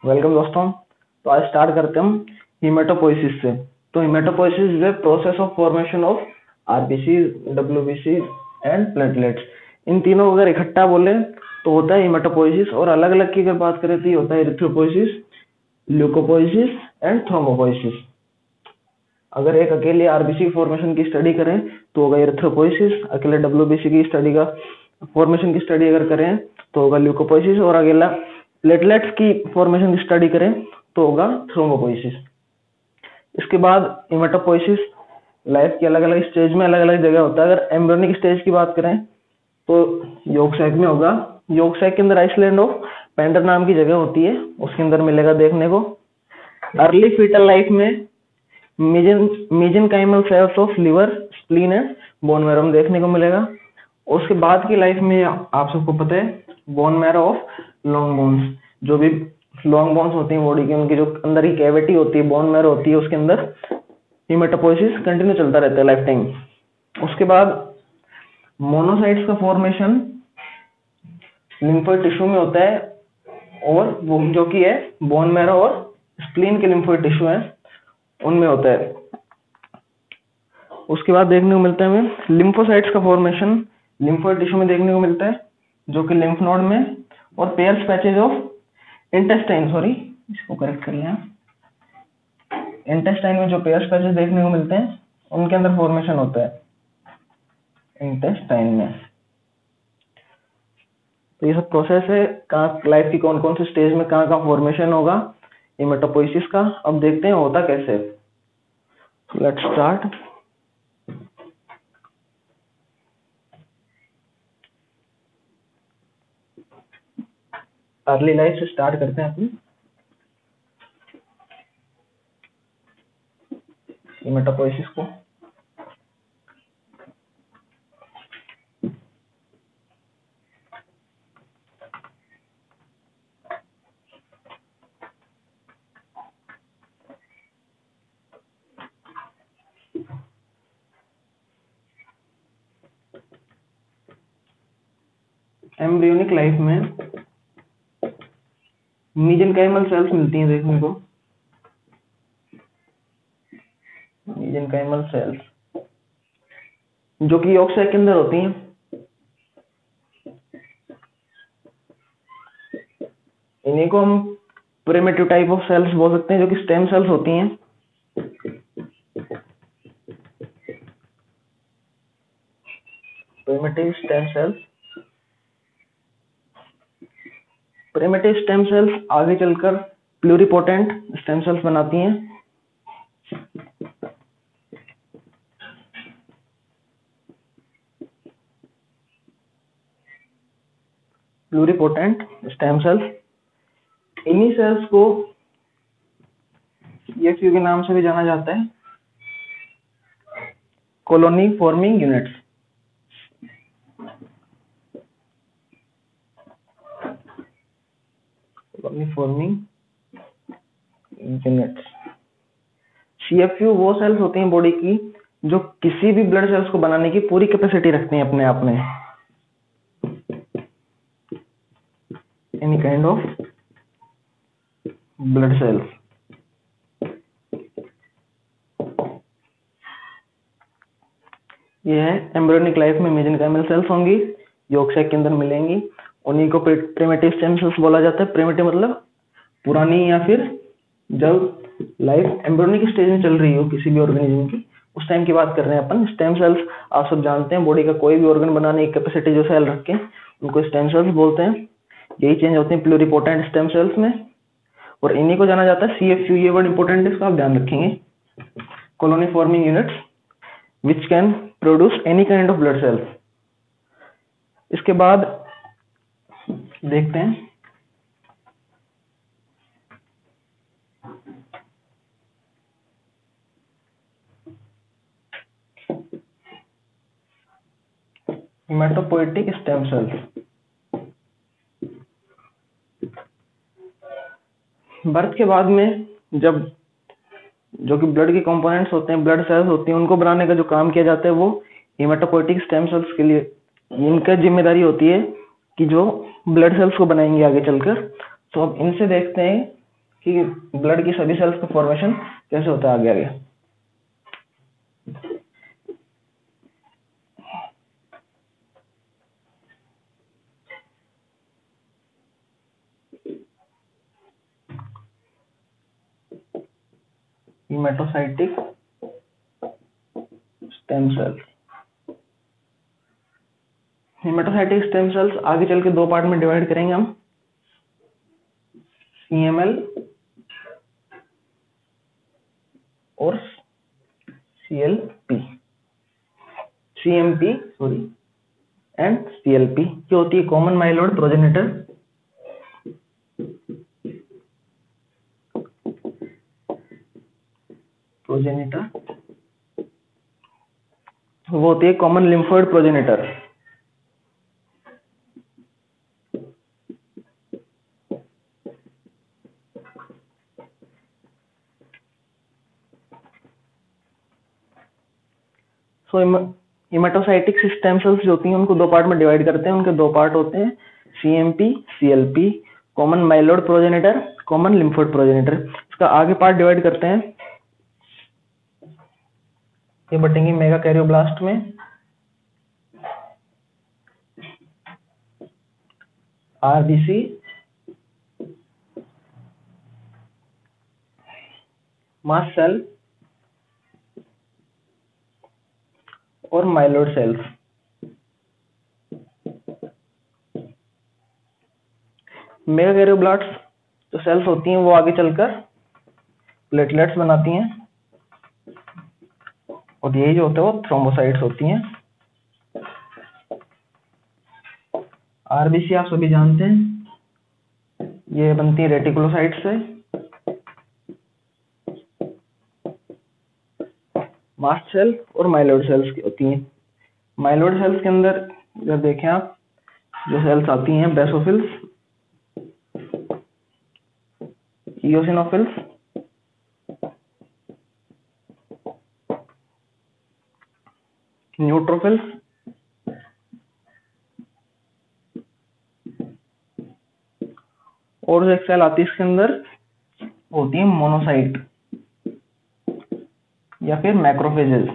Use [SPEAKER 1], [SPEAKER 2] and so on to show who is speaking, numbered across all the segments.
[SPEAKER 1] Welcome दोस्तों। तो आज स्टार्ट करते हैं हम हीमेटोपोइसिस से। तो haematopoiesis is a process of formation of RBC, WBC and platelets. इन तीनों अगर इकट्ठा बोले तो होता है हीमेटोपोइसिस, और अलग अलग की अगर बात करें तो ये होता है एरिथ्रोपोइसिस, ल्यूकोपोइसिस एंड थ्रोम्बोपोइसिस। अगर एक अकेले आरबीसी फॉर्मेशन की स्टडी करें तो होगा एरिथ्रोपोइसिस, अकेले डब्ल्यूबीसी की स्टडी का फॉर्मेशन की स्टडी अगर करें तो होगा ल्यूकोपोइसिस, और अकेला प्लेटलेट्स की फॉर्मेशन की स्टडी करें तो होगा थ्रोम्बोपोइसिस। इसके बाद हीमेटोपोइसिस लाइफ के अलग अलग स्टेज में अलग अलग जगह होता है। अगर एम्ब्रियोनिक स्टेज की बात करें तो यॉर्क सैक में होगा। यॉर्क सैक के अंदर आइसलैंड ऑफ पेंडर नाम की जगह होती है, उसके अंदर मिलेगा देखने को। अर्ली फीटल लाइफ में mesenchymal cells of liver, spleen and bone marrow में देखने को मिलेगा। उसके बाद की लाइफ में आप सबको पता है bone marrow of long bones, जो भी लॉन्ग बोन्स होती हैं बॉडी की, उनकी जो अंदर की कैविटी होती है, बोन मैरो होती है, उसके अंदर हीमेटोपोइसिस कंटिन्यू चलता रहता है लाइफ टाइम। उसके बाद मोनोसाइट्स का फॉर्मेशन लिम्फोइड टिश्यू में होता है, और वो जो कि है बोन मैरो और स्प्लीन के लिम्फोइड टिश्यू है उनमें होता है। उसके बाद देखने को मिलता है हमें लिम्फोसाइट्स का फॉर्मेशन लिम्फोइड टिश्यू में देखने को मिलता है, जो कि लिम्फ नोड में, और pairs patches of intestine, sorry इसको करेक्ट कर लिया, इंटेस्टाइन में जो पेयर्स पैचेज देखने को मिलते हैं उनके अंदर फॉर्मेशन होता है इंटेस्टाइन में। तो ये सब प्रोसेस है कहाँ लाइफ की कौन कौन से स्टेज में कहाँ कहाँ फॉर्मेशन होगा हीमेटोपोइसिस का। अब देखते हैं होता कैसे। Let's start. अर्ली लाइफ से स्टार्ट करते हैं अपनी हीमेटोपोइसिस को। एम्ब्रियोनिक लाइफ में मेसेंकाइमल सेल्स मिलती हैं देखने को। मेसेंकाइमल सेल्स जो कि यॉर्क सैक के अंदर होती हैं। इन्हीं को हम प्रिमिटिव टाइप ऑफ सेल्स बोल सकते हैं, जो कि स्टेम सेल्स होती हैं। Primitive stem cells. Primitive stem cells आगे चलकर प्लूरिपोटेंट स्टेम सेल्स बनाती हैं। प्लूरिपोटेंट स्टेम सेल्स, इन्हीं सेल्स को सीएफयू के नाम से भी जाना जाता है, colony forming units. Colony forming units. CFU वो सेल्स होती हैं बॉडी की जो किसी भी ब्लड सेल्स को बनाने की पूरी कैपेसिटी रखती हैं अपने आप में। Any kind of blood cells. ये है एम्ब्रियोनिक लाइफ में मेसेंकाइमल सेल्स होंगी, यॉर्क सैक के अंदर मिलेंगी। उन्हीं को प्रिमिटिव स्टेम सेल्स बोला जाता है। प्रिमिटिव मतलब पुरानी, या फिर जब लाइफ एम्ब्रियोनिक स्टेज में चल रही हो किसी भी ऑर्गेनिज्म की, उस टाइम की बात कर रहे हैं अपन। स्टेम सेल्स आप सब जानते हैं, बॉडी का कोई भी ऑर्गन बनाने की कैपेसिटी जो सेल रखे उनको स्टेम सेल्स बोलते हैं। यही चेंज होते हैं प्लूरिपोटेंट स्टेम सेल्स में, और इन्हीं को जाना जाता है सीएफयू। ये वर्ड इंपॉर्टेंट है, इसका आप ध्यान रखेंगे। Colony forming units which can produce any kind of blood cells. इसके बाद देखते हैं हेमाटोपोएटिक स्टेम सेल्स। बर्थ के बाद में जब जो कि ब्लड के कंपोनेंट्स होते हैं, ब्लड सेल्स होती हैं, उनको बनाने का जो काम किया जाता है वो हेमाटोपोएटिक स्टेम सेल्स के लिए इनका जिम्मेदारी होती है कि जो ब्लड सेल्स को बनाएंगे आगे चलकर। तो अब इनसे देखते हैं कि ब्लड की सभी सेल्स का फॉर्मेशन कैसे होता है आगे आगे। हेमाटोसाइटिक स्टेम सेल्स। हेमाटोसाइटिक स्टेम सेल्स आगे चल के दो पार्ट में डिवाइड करेंगे हम, CML और CLP, CMP sorry and CLP, जो होती है कॉमन माइलोइड प्रोजेनिटर, वो होती है कॉमन लिम्फोइड प्रोजेनिटर। सो हेमाटोसाइटिक स्टेम सेल्स जो होती हैं उनको दो पार्ट में डिवाइड करते हैं। उनके दो पार्ट होते हैं, CMP, CLP, common myeloid progenitor, common lymphoid progenitor. इसका आगे पार्ट डिवाइड करते हैं, ये बटेंगे मेगा कैरियोब्लास्ट में, RBC, मास्ट सेल और माइलोइड सेल्स। मेगा कैरियोब्लास्ट जो सेल्स होती हैं वो आगे चलकर प्लेटलेट्स बनाती हैं, और यही जो होता है वो थ्रोम्बोसाइट्स होती हैं। RBC आप सभी जानते हैं, ये बनती है रेटिकुलोसाइट से। मास्ट सेल और माइलोइड सेल्स की होती हैं। माइलोइड सेल्स के अंदर जब देखें आप, जो सेल्स आती हैं, बेसोफिल्स, इओसिनोफिल्स, न्यूट्रोफिल्स और जो एक सेल आती है इसके अंदर होती है मोनोसाइट या फिर मैक्रोफेजेस।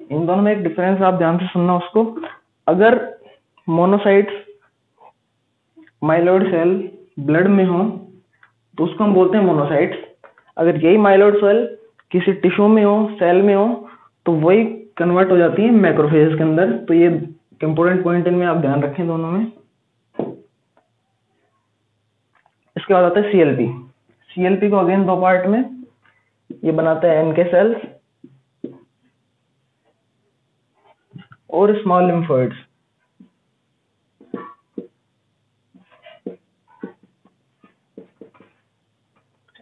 [SPEAKER 1] इन दोनों में एक डिफरेंस आप ध्यान से सुनना उसको। अगर मोनोसाइट्स माइलोइड सेल ब्लड में हो तो उसको हम बोलते हैं मोनोसाइट्स। अगर यही माइलोइड सेल किसी टिश्यू में हो, सेल में हो, तो वही कन्वर्ट हो जाती है मैक्रोफेजेस के अंदर। तो ये इंपॉर्टेंट पॉइंट इनमें आप ध्यान रखें दोनों में। इसके बाद आता है CLP। CLP को अगेन दो पार्ट में, ये बनाता है NK सेल्स और स्मॉल लिम्फोइड्स।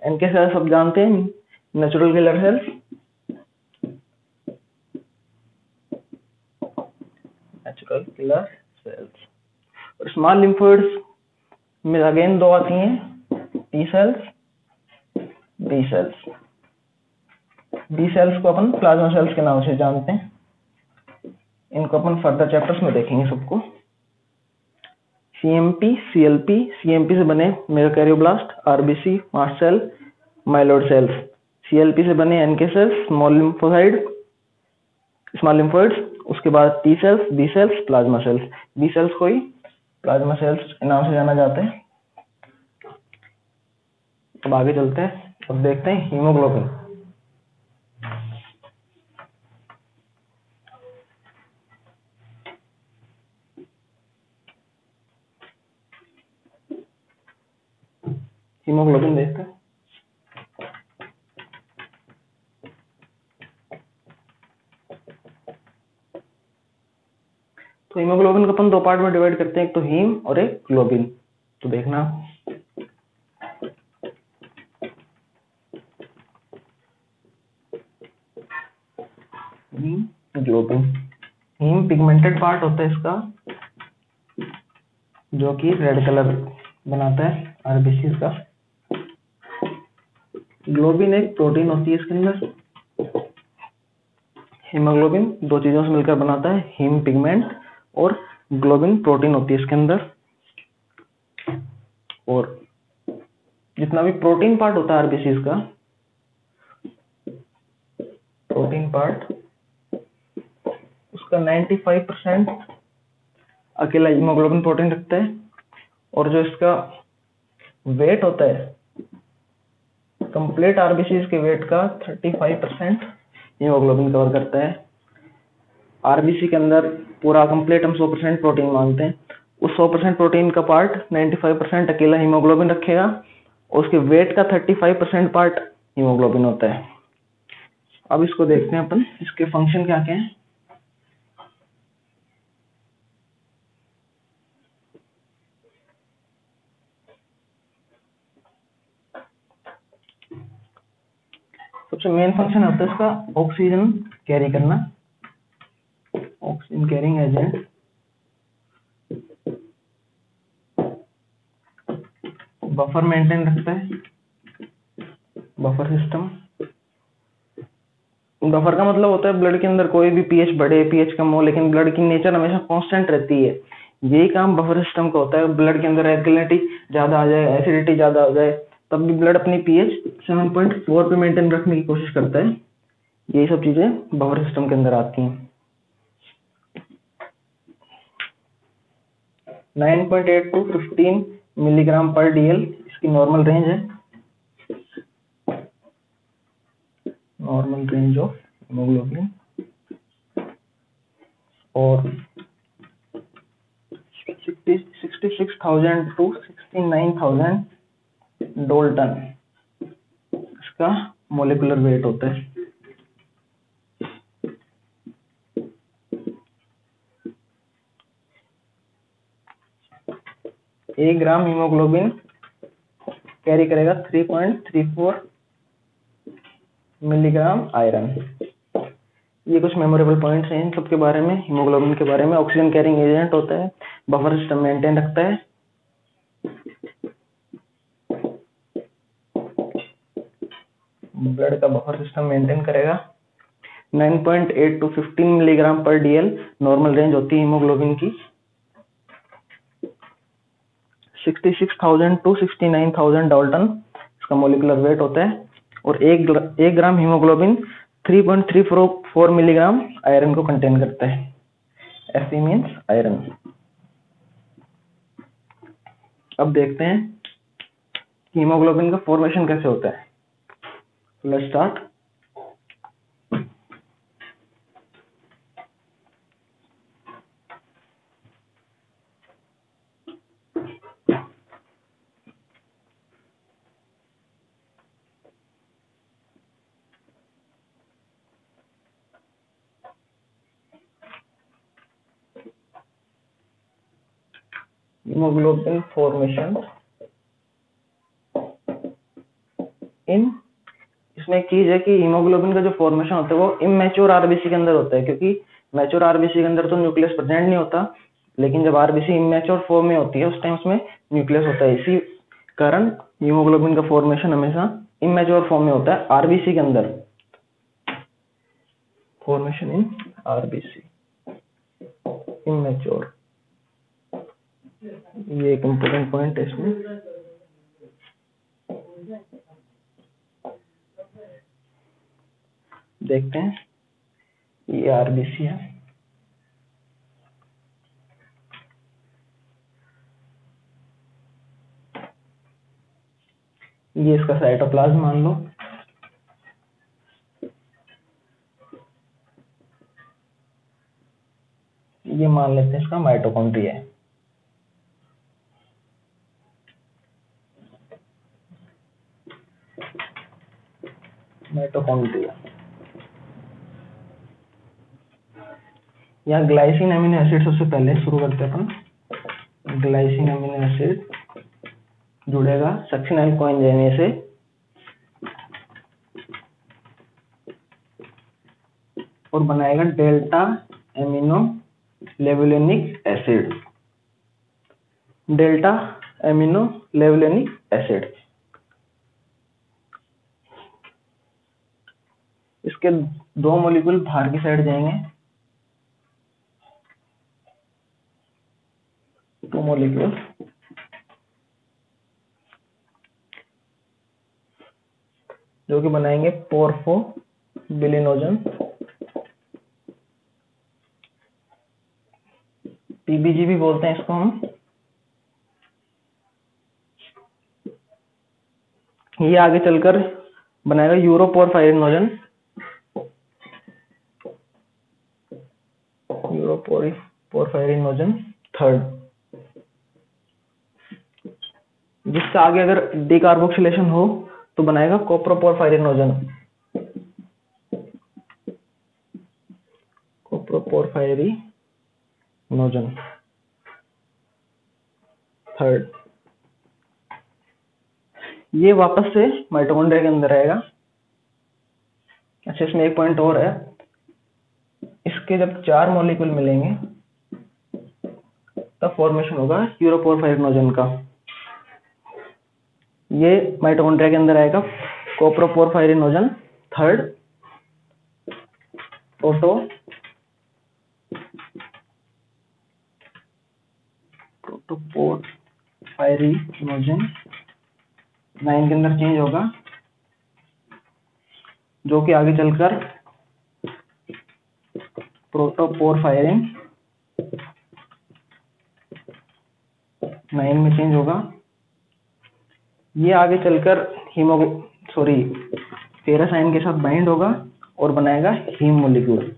[SPEAKER 1] NK सेल्स सब जानते हैं, natural killer cells, natural killer cells. और स्मॉल लिम्फोइड्स में अगेन दो आती हैं, T cells, B cells. B cells को अपन प्लाज्मा सेल्स के नाम से जानते हैं। इनको अपन फर्दर चैप्टर्स में देखेंगे सबको। CMP, CLP, CMP से बने megakaryoblast, RBC, mast cell, myeloid cells. CLP से बने NK cells, small lymphocyte, small lymphoids. उसके बाद T cells, B cells, plasma cells. B cells को ही प्लाज्मा सेल्स के नाम से जाना जाता है। अब आगे चलते हैं, अब देखते हैं हीमोग्लोबिन। हीमोग्लोबिन देखते हैं। तो हीमोग्लोबिन को अपन दो पार्ट में डिवाइड करते हैं, एक तो हीम और एक ग्लोबिन। तो देखना, heme globin. Heme pigmented part होता है इसका, जो कि रेड कलर बनाता है RBC का। ग्लोबिन एक प्रोटीन होती है इसके अंदर। हीमोग्लोबिन दो चीजों से मिलकर बनाता है, हीम पिगमेंट और ग्लोबिन प्रोटीन होती है इसके अंदर। और जितना भी प्रोटीन पार्ट होता है आरबीसीज का, प्रोटीन पार्ट उसका 95% अकेला हीमोग्लोबिन प्रोटीन रखता है, और जो इसका वेट होता है कंप्लीट आरबीसीज के वेट का 35% हीमोग्लोबिन कवर करता है। आरबीसी के अंदर पूरा कंप्लीट हम 100% प्रोटीन मानते हैं, उस 100% प्रोटीन का पार्ट 95% अकेला हीमोग्लोबिन रखेगा, और उसके वेट का 35% पार्ट हीमोग्लोबिन होता है। अब इसको देखते हैं अपन, इसके फंक्शन क्या क्या हैं। सबसे मेन फंक्शन होता है इसका ऑक्सीजन कैरी करना, oxygen carrying agent. Buffer maintain रखता है, बफर सिस्टम। बफर का मतलब होता है ब्लड के अंदर कोई भी पीएच बढ़े पीएच कम हो, लेकिन ब्लड की नेचर हमेशा कांस्टेंट रहती है। यही काम बफर सिस्टम का होता है। ब्लड के अंदर एल्कलिनिटी ज्यादा आ जाए, एसिडिटी ज्यादा हो जाए, तब भी ब्लड अपनी पीएच 7.4 पे मेंटेन रखने की कोशिश करता है। यही सब चीजें बफर सिस्टम के अंदर आती हैं। 9.8 to 15 मिलीग्राम पर डीएल इसकी नॉर्मल रेंज है, नॉर्मल रेंज ऑफ हीमोग्लोबिन। और 66,000 to 69,000 डोल्टन इसका मोलिकुलर वेट होता है। एक ग्राम हीमोग्लोबिन कैरी करेगा 3.34 मिलीग्राम आयरन। ये कुछ मेमोरेबल पॉइंट्स हैं इन सब के बारे में, हीमोग्लोबिन के बारे में। ऑक्सीजन कैरिंग एजेंट होता है, बफर सिस्टम मेंटेन रखता है, ब्लड का बफर सिस्टम मेंटेन करेगा। 9.8 to 15 मिलीग्राम पर डीएल नॉर्मल रेंज होती है हीमोग्लोबिन की। 66,000 to 69,000 डाल्टन इसका मोलिकुलर वेट होता है, और एक ग्राम हीमोग्लोबिन 3.34 मिलीग्राम आयरन को कंटेन करता है। Fe means iron. अब देखते हैं हीमोग्लोबिन का फॉर्मेशन कैसे होता है। Let's start. हीमोग्लोबिन फॉर्मेशन इसमें एक चीज है कि हीमोग्लोबिन का जो फॉर्मेशन होता है वो इमेच्योर आरबीसी के अंदर होता है, क्योंकि मैच्योर आरबीसी के अंदर तो न्यूक्लियस प्रेजेंट नहीं होता, लेकिन जब आरबीसी इमेच्योर फॉर्म में होती है उस टाइम उसमें न्यूक्लियस होता है। इसी कारण हीमोग्लोबिन का फॉर्मेशन हमेशा इमेच्योर फॉर्म में होता है आरबीसी के अंदर। फॉर्मेशन इन आरबीसी इमेच्योर, ये एक इम्पोर्टेंट पॉइंट है इसमें। देखते हैं, ये आरबीसी है, ये इसका साइटोप्लाज्म मान लो, ये मान लेते हैं इसका माइटोकॉन्ड्रिया है। माइटोकॉन्ड्रिया, यहाँ ग्लाइसिन अमीनो एसिड सबसे पहले शुरू करते हैं अपन। ग्लाइसिन अमीनो एसिड जुड़ेगा सक्सिनाइल कोएंजाइम से, और बनाएगा delta amino levulinic acid. Delta amino levulinic acid, इसके दो मॉलिक्यूल बाहर की साइड जाएंगे, दो मॉलिक्यूल जो कि बनाएंगे पोर्फोबिलिनोजन, पीबीजी भी बोलते हैं इसको हम। ये आगे चलकर बनाएगा यूरोपोरफायरिनोजन, यूरोपोरफायरिनोजन थर्ड, जिससे आगे अगर डिकार्बोक्सिलेशन हो तो बनाएगा कोप्रोपोरफायरिनोजन, कोप्रोपोरफायरिनोजन थर्ड। ये वापस से माइटोकॉन्ड्रिया के अंदर आएगा। अच्छा, इसमें एक पॉइंट और है, इसके जब 4 मॉलिक्यूल मिलेंगे तब फॉर्मेशन होगा यूरोपोरफायरिनोजन का। ये माइटोकॉन्ड्रिया के अंदर आएगा कोप्रोपोरफायरिनोजन थर्ड, प्रोटोपोरफायरिनोजन 9 के अंदर चेंज होगा, जो कि आगे चलकर प्रोटोपोरफायरिन 9 में चेंज होगा। ये आगे चलकर फेरस आयन के साथ बाइंड होगा और बनाएगा हीम मॉलिक्यूल।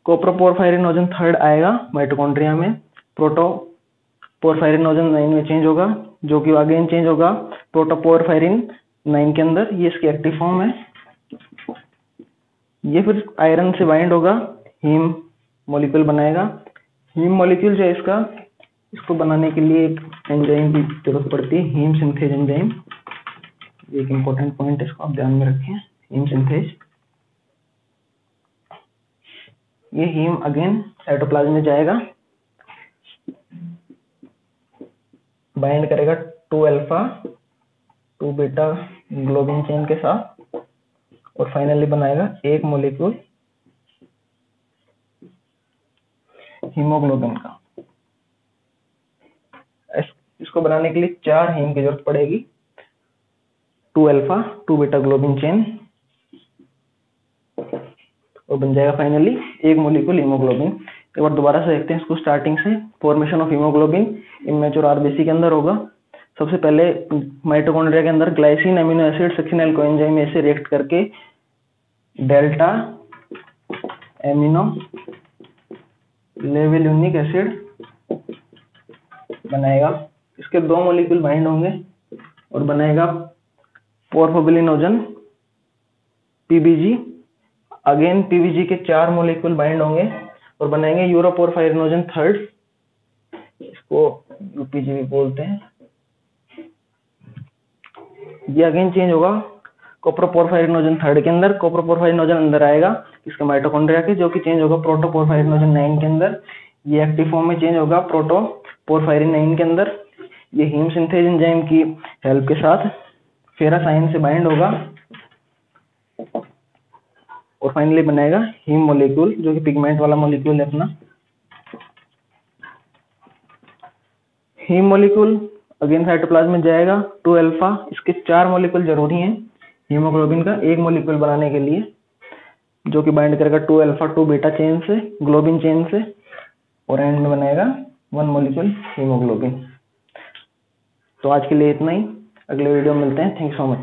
[SPEAKER 1] कोप्रोपोरफायरिनोजन थर्ड आएगा माइटोकॉन्ड्रिया में, प्रोटोपोरफायरिनोजन 9 में चेंज होगा, जो कि अगेन चेंज होगा प्रोटोपोरफायरिन 9 के अंदर। ये इसकी एक्टिव फॉर्म है। ये फिर आयरन से बाइंड होगा, हीम मॉलिक्यूल बनाएगा। हीम मॉलिक्यूल जो है इसको बनाने के लिए एक एंजाइम की जरूरत पड़ती है, हीम सिंथेज एंजाइम। एक इंपॉर्टेंट पॉइंट है, इसको आप ध्यान में रखें, हीम सिंथेज। ये हीम अगेन साइटोप्लाज्म में जाएगा, बाइंड करेगा 2 अल्फा 2 बीटा ग्लोबिन चेन के साथ और फाइनली बनाएगा एक मॉलिक्यूल हीमोग्लोबिन का। इसको बनाने के लिए 4 हीम की जरूरत पड़ेगी, 2 अल्फा 2 बीटा ग्लोबिन चेन, और बन जाएगा फाइनली एक मॉलिक्यूल हीमोग्लोबिन। एक बार दोबारा से देखते हैं इसको स्टार्टिंग से। Formation of haemoglobin immature RBC के अंदर होगा। सबसे पहले माइटोकॉन्ड्रिया के अंदर glycine amino acid succinyl coenzyme से रिएक्ट करके डेल्टा एमिनो लेवुलिनिक एसिड बनाएगा। इसके 2 मॉलिक्यूल बाइंड होंगे और बनाएगा पोर्फोबिलिनोजन पीबीजी। अगेन पीबीजी के 4 मॉलिक्यूल बाइंड होंगे और बनाएंगे यूरोपोरफायरिनोजन थर्ड, इसको यूपीजी भी बोलते हैं। ये अगेन चेंज होगा कोप्रोपोरफायरिनोजन थर्ड के अंदर। कोप्रोपोरफायरिनोजन अंदर आएगा इसके माइटोकॉन्ड्रिया के, जो कि चेंज होगा प्रोटोपोरफायरिनोजन 9 के अंदर। ये एक्टिव फॉर्म में चेंज होगा प्रोटोपोरफायरिन 9 के अंदर। ये हीम सिंथेज एंजाइम की हेल्प के साथ फेरस आयन से बाइंड होगा और फाइनली बनाएगा हीम मॉलिक्यूल, जो कि पिगमेंट वाला मॉलिक्यूल है अपना। हीम मॉलिक्यूल अगेन साइटोप्लाज्म में जाएगा 2 अल्फा। इसके 4 मॉलिक्यूल जरूरी हैं हीमोग्लोबिन का एक मॉलिक्यूल बनाने के लिए, जो कि बाइंड करेगा 2 अल्फा 2 बीटा चेन से, ग्लोबिन चेन से, और एंड में बनाएगा 1 मॉलिक्यूल हीमोग्लोबिन। तो आज के लिए इतना ही, अगले वीडियो में मिलते हैं। Thank you so much.